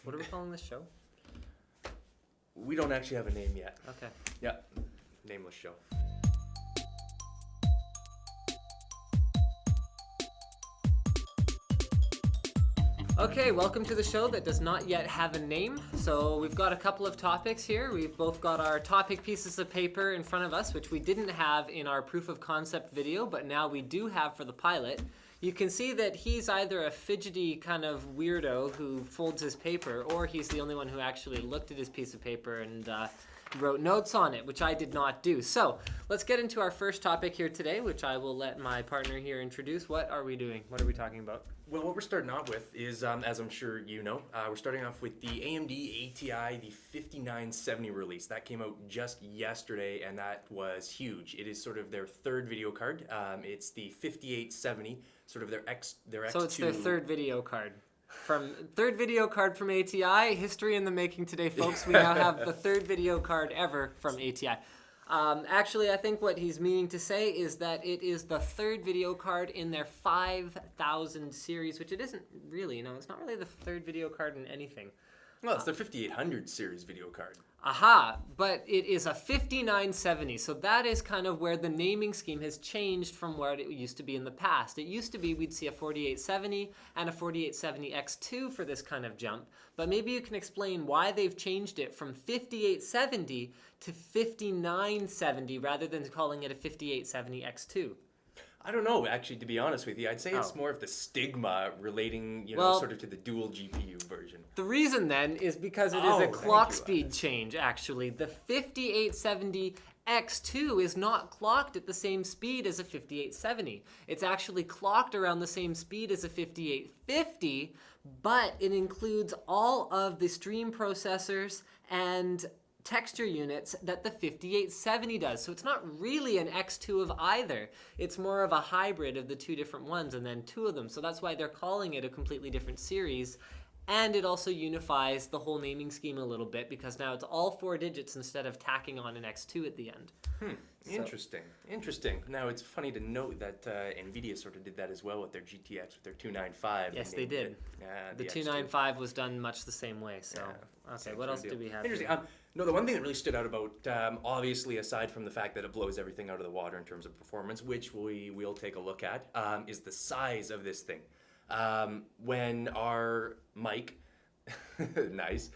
What are we calling this show? We don't actually have a name yet. Okay. Yeah, nameless show. Okay, welcome to the show that does not yet have a name. So we've got a couple of topics here. We've both got our topic pieces of paper in front of us, which we didn't have in our proof of concept video, but now we do have for the pilot. You can see that he's either a fidgety kind of weirdo who folds his paper, or he's the only one who actually looked at his piece of paper and wrote notes on it, which I did not do. So let's get into our first topic here today, which I will let my partner here introduce. What are we doing? What are we talking about? Well, what we're starting off with is, as I'm sure you know, we're starting off with the AMD ATI, the 5970 release. That came out just yesterday, and that was huge. It is sort of their third video card. It's the 5870, sort of their X2. So it's their third video card. Third video card from ATI. History in the making today, folks. We now have the third video card ever from ATI. Actually, I think what he's meaning to say is that it is the third video card in their 5000 series, which it isn't really. No, it's not really the third video card in anything. Well, it's their 5800 series video card. Aha, but it is a 5970, so that is kind of where the naming scheme has changed from what it used to be in the past. It used to be we'd see a 4870 and a 4870 X2 for this kind of jump, but maybe you can explain why they've changed it from 5870 to 5970 rather than calling it a 5870 X2. I don't know, actually, to be honest with you. I'd say it's more of the stigma relating, sort of to the dual GPU version. The reason then is because it is a clock speed change, actually. The 5870 X2 is not clocked at the same speed as a 5870. It's actually clocked around the same speed as a 5850, but it includes all of the stream processors and texture units that the 5870 does. So it's not really an X2 of either. It's more of a hybrid of the two different ones and then two of them. So that's why they're calling it a completely different series. And it also unifies the whole naming scheme a little bit because now it's all 4 digits instead of tacking on an X2 at the end. Interesting. Now, it's funny to note that NVIDIA sort of did that as well with their GTX, with their 295. Yes, they did. The 295 was done much the same way. So, okay, what else do we have? Interesting. No, the one thing that really stood out about, obviously, aside from the fact that it blows everything out of the water in terms of performance, which we will take a look at, is the size of this thing. When our mic, nice.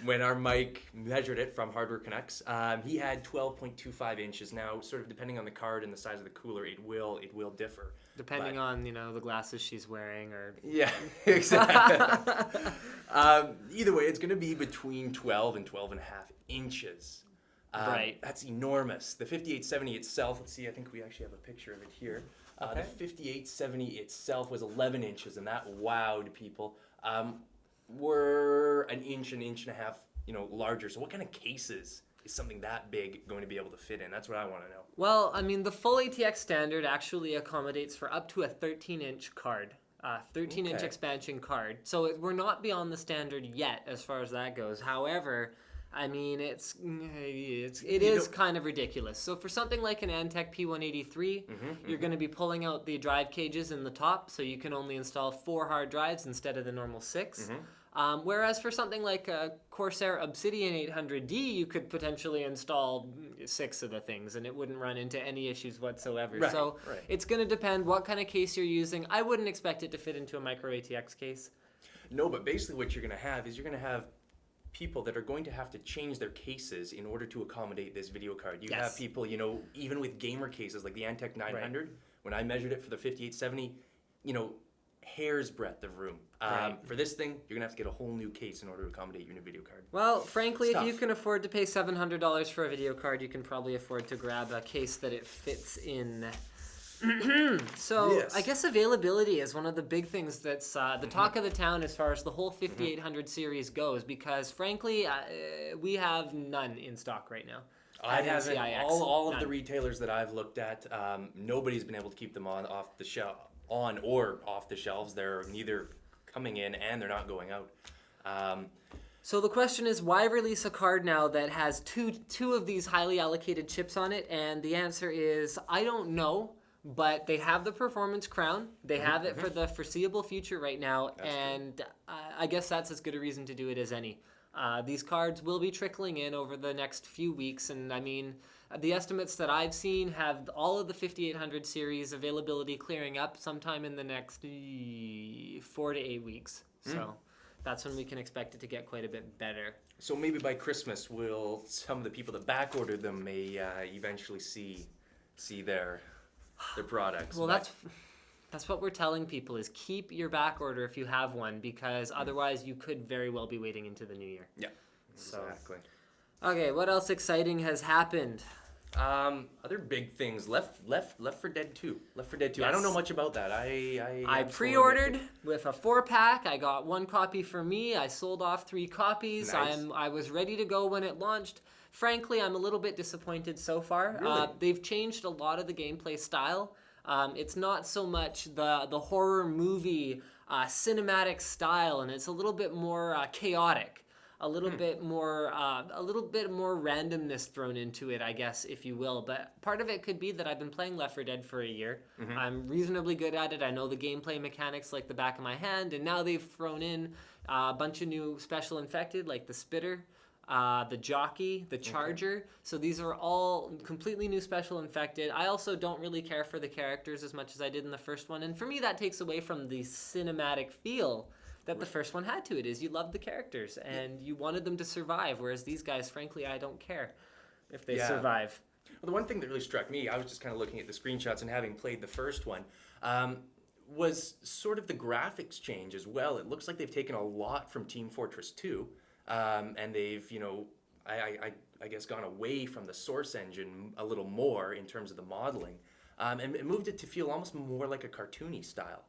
When our mic measured it from Hardware Canucks, he had 12.25 inches. Now, sort of depending on the card and the size of the cooler, it will differ. Depending on, the glasses she's wearing or... Yeah, exactly. Either way, it's going to be between 12 and 12 and a half inches. Right. That's enormous. The 5870 itself, let's see, I think we actually have a picture of it here. Okay. The 5870 itself was 11 inches, and that wowed people. We're an inch and a half, larger. So what kind of cases is something that big going to be able to fit in? That's what I want to know. Well, I mean, the full ATX standard actually accommodates for up to a 13-inch card, 13-inch expansion card. So we're not beyond the standard yet as far as that goes. However, I mean, it is kind of ridiculous. So for something like an Antec P183, you're going to be pulling out the drive cages in the top, so you can only install 4 hard drives instead of the normal 6. Whereas for something like a Corsair Obsidian 800D, you could potentially install 6 of the things, and it wouldn't run into any issues whatsoever. Right. It's going to depend what kind of case you're using. I wouldn't expect it to fit into a micro ATX case. No, but basically what you're going to have is you're going to have people that are going to have to change their cases in order to accommodate this video card. You have people, even with gamer cases like the Antec 900, when I measured it for the 5870, hair's breadth of room. For this thing, you're going to have to get a whole new case in order to accommodate your new video card. Well, frankly, if you can afford to pay $700 for a video card, you can probably afford to grab a case that it fits in. So I guess availability is one of the big things that's the talk of the town as far as the whole 5800 series goes, because frankly, we have none in stock right now. I haven't. All of the retailers that I've looked at, nobody's been able to keep them on off the shelves. They're neither coming in and they're not going out. So the question is, why release a card now that has two of these highly allocated chips on it? And the answer is, I don't know. but they have the performance crown. They have it for the foreseeable future right now, and I guess that's as good a reason to do it as any. These cards will be trickling in over the next few weeks, and I mean, the estimates that I've seen have all of the 5800 series availability clearing up sometime in the next 4 to 8 weeks. So that's when we can expect it to get quite a bit better. So maybe by Christmas, will some of the people that back ordered them may eventually see their products. Well, that's what we're telling people is keep your back order if you have one, because otherwise you could very well be waiting into the new year. Yeah, So, exactly. okay, what else exciting has happened? Other big things. Left 4 Dead 2. Left 4 Dead 2. I Yes. don't know much about that. I I pre-ordered with a 4-pack. I got 1 copy for me. I sold off 3 copies. Nice. I was ready to go when it launched. Frankly, I'm a little bit disappointed so far. Really? They've changed a lot of the gameplay style. It's not so much the horror movie cinematic style, and it's a little bit more chaotic. A little bit more randomness thrown into it, I guess, if you will. But part of it could be that I've been playing Left 4 Dead for a year. I'm reasonably good at it. I know the gameplay mechanics like the back of my hand, and now they've thrown in a bunch of new special infected, like the Spitter, the Jockey, the Charger. So these are all completely new special infected. I also don't really care for the characters as much as I did in the first one, and for me that takes away from the cinematic feel that the first one had to it. Is you loved the characters and you wanted them to survive, whereas these guys, frankly, I don't care if they survive. Well, the one thing that really struck me, I was just kind of looking at the screenshots and having played the first one, was sort of the graphics change as well. It looks like they've taken a lot from Team Fortress 2, and they've, I guess gone away from the source engine a little more in terms of the modeling, and it moved it to feel almost more like a cartoony style.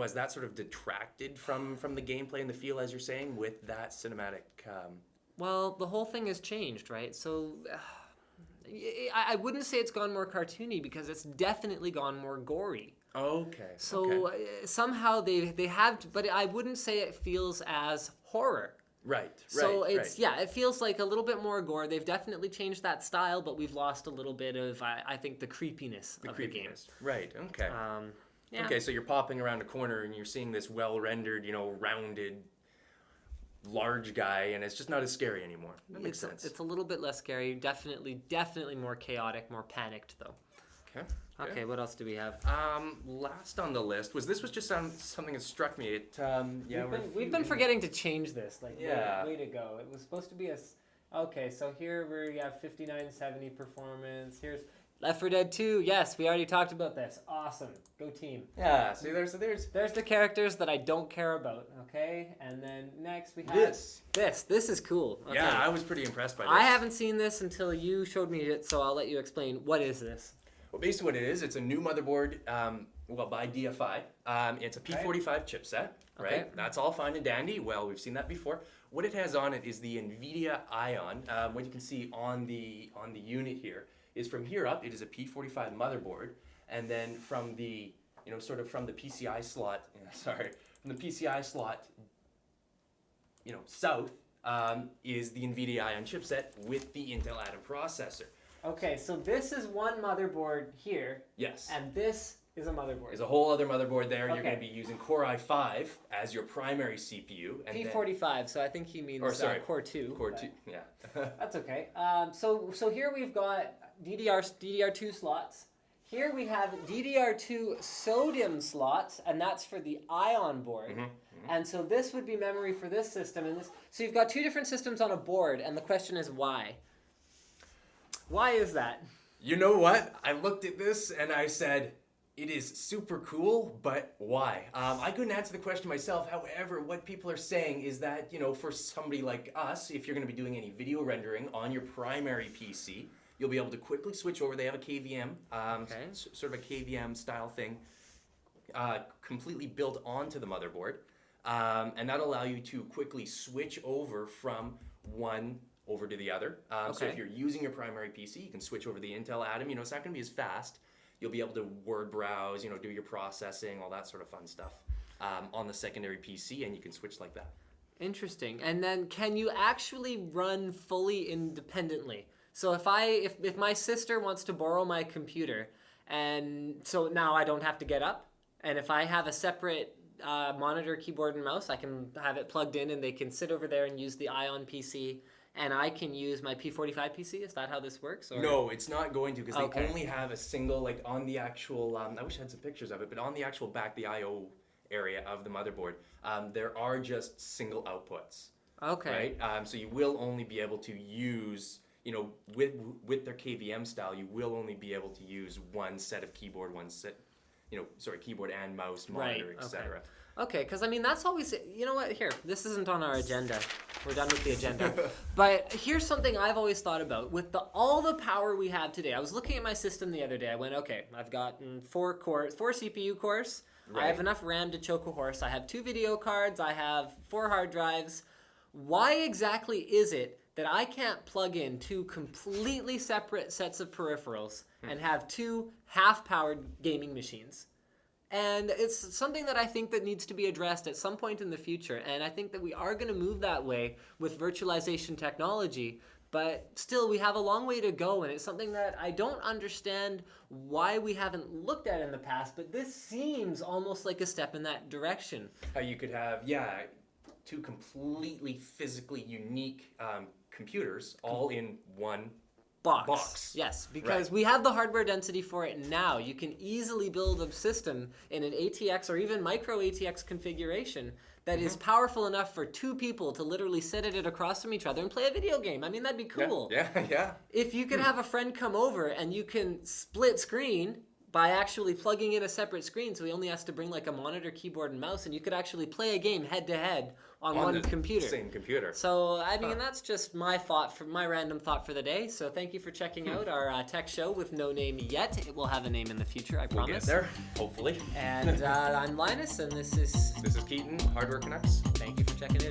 As that sort of detracted from the gameplay and the feel, as you're saying, with that cinematic. Well, the whole thing has changed, right? So I wouldn't say it's gone more cartoony because it's definitely gone more gory. Okay. So somehow they have, but I wouldn't say it feels as horror. Right. So right, it's it feels like a little bit more gore. They've definitely changed that style, but we've lost a little bit of I think the creepiness of the game. Right. Okay. Yeah. Okay, so you're popping around a corner and you're seeing this well-rendered, rounded, large guy, and it's just not as scary anymore. That makes sense. It's a little bit less scary. Definitely more chaotic, more panicked, though. Okay, what else do we have? Last on the list was just something that struck me. We've been forgetting to change this. Yeah. Way to go. It was supposed to be okay, so here we have 5970 performance. Here's Left 4 Dead 2. Yes, we already talked about this. Awesome. Go team. Yeah, see, there's the characters that I don't care about, okay? And then next we have this. This is cool. Okay. Yeah, I was pretty impressed by this. I haven't seen this until you showed me it, so I'll let you explain. What is this? Well, basically what it is, it's a new motherboard, by DFI. It's a P45 chipset, right? Okay. That's all fine and dandy. Well, we've seen that before. What it has on it is the NVIDIA Ion. What you can see on the unit here is from here up, it is a P45 motherboard, and then from the, from the PCI slot, south, is the NVIDIA Ion chipset with the Intel Atom processor. Okay, so this is one motherboard here. Yes. And this is a motherboard. There's a whole other motherboard there. Okay. You're going to be using Core i5 as your primary CPU. And P45, so I think he means Core 2. Core 2, yeah. That's okay. So here we've got DDR2 slots. Here we have DDR2 SODIMM slots, and that's for the Ion board. And so this would be memory for this system. So you've got 2 different systems on a board, and the question is why? Why is that? You know what? I looked at this and I said, it is super cool, but why? I couldn't answer the question myself. However, what people are saying is that, for somebody like us, if you're going to be doing any video rendering on your primary PC, you'll be able to quickly switch over. They have a KVM, sort of a KVM style thing, completely built onto the motherboard. And that'll allow you to quickly switch over from one over to the other. So if you're using your primary PC, you can switch over the Intel Atom. It's not going to be as fast. You'll be able to word browse, do your processing, all that sort of fun stuff on the secondary PC, and you can switch like that. Interesting. And then can you actually run fully independently? So if my sister wants to borrow my computer And so now I don't have to get up. And if I have a separate monitor, keyboard, and mouse, I can have it plugged in and they can sit over there and use the Ion PC. And I can use my P45 PC. Is that how this works? Or? No, it's not going to, because Okay. they only have a single, like on the actual, I wish I had some pictures of it, but on the actual back, the I/O area of the motherboard, there are just single outputs. Okay. Right? So you will only be able to use, you know, with their KVM style, you will only be able to use one set of keyboard, keyboard and mouse, monitor, Right, etc. Okay, because I mean, that's always, you know what, here, this isn't on our agenda. We're done with the agenda. But here's something I've always thought about. With all the power we have today, I was looking at my system the other day. I went, okay, I've gotten 4 CPU cores. Right. I have enough RAM to choke a horse. I have 2 video cards. I have 4 hard drives. Why exactly is it that I can't plug in 2 completely separate sets of peripherals and have 2 half-powered gaming machines? And it's something that I think that needs to be addressed at some point in the future. And I think that we are going to move that way with virtualization technology. But still, we have a long way to go. And it's something that I don't understand why we haven't looked at in the past. But this seems almost like a step in that direction. How you could have, 2 completely physically unique computers all in one box. Yes, because we have the hardware density for it now. You can easily build a system in an ATX or even micro ATX configuration that is powerful enough for 2 people to literally sit at it across from each other and play a video game. I mean, that'd be cool. Yeah. If you could have a friend come over and you can split screen by actually plugging in a separate screen, so he only has to bring like a monitor, keyboard, and mouse, and you could actually play a game head-to-head on one the computer. Same computer. So, I mean, that's just my random thought for the day. So thank you for checking out our tech show with no name yet. It will have a name in the future, I We'll promise. get there, hopefully. And I'm Linus, and this is This is Keaton, Hardware Canucks. thank you for checking it out.